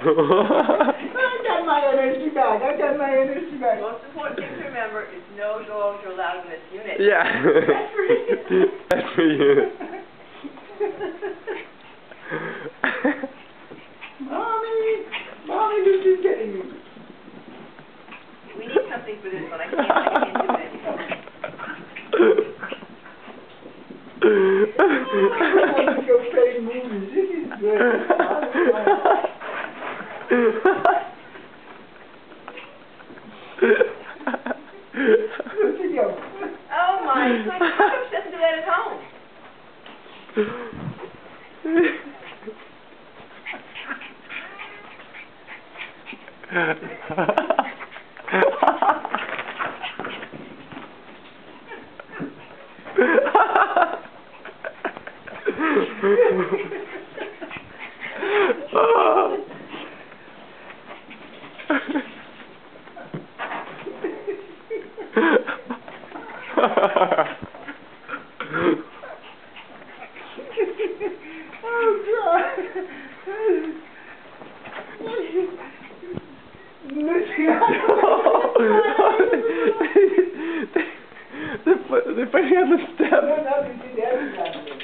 got my energy back. I got my energy back. The most important thing to remember is no dogs are allowed in this unit. Yeah. That's for you. That's for you. Mommy, this is getting me. We need something for this one. I can't do it anymore. I want to go play movies. This is good. Look at you. Oh my God! How come she doesn't do that at home? Oh God! They're fighting on the step. No, you see that down there.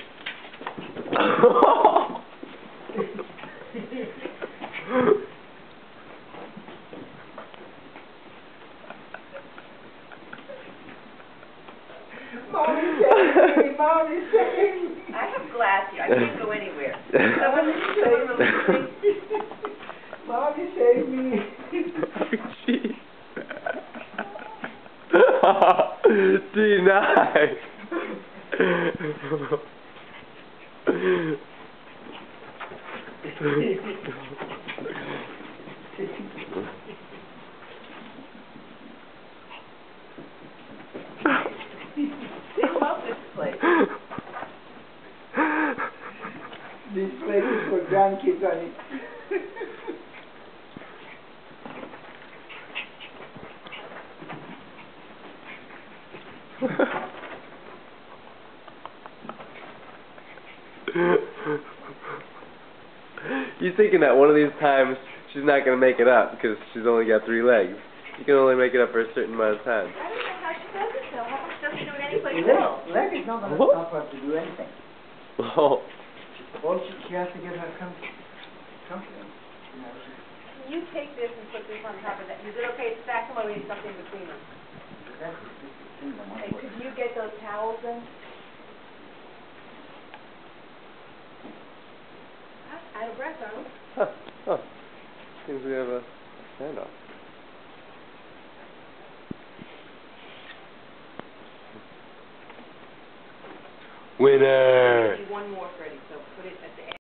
Mommy, save me! Mommy, save me! I have glass here. I can't go anywhere. Someone release me. Mommy, save me! Denied. They love this place. This place is for grandkids, honey. You're thinking that one of these times she's not going to make it up because she's only got 3 legs. You can only make it up for a certain amount of time. I don't know how she does it though. How come she doesn't do it anyplace else? Leg is not going to stop her to do anything. Oh. All she has to get her confidence. Can you take this and put this on top of that? Is it okay to stack them or we need something between them? Hey, could you get those towels in? Out of breath, aren't we? Huh. Seems we have a standoff. Winner! One more, Freddie, so put it at the end.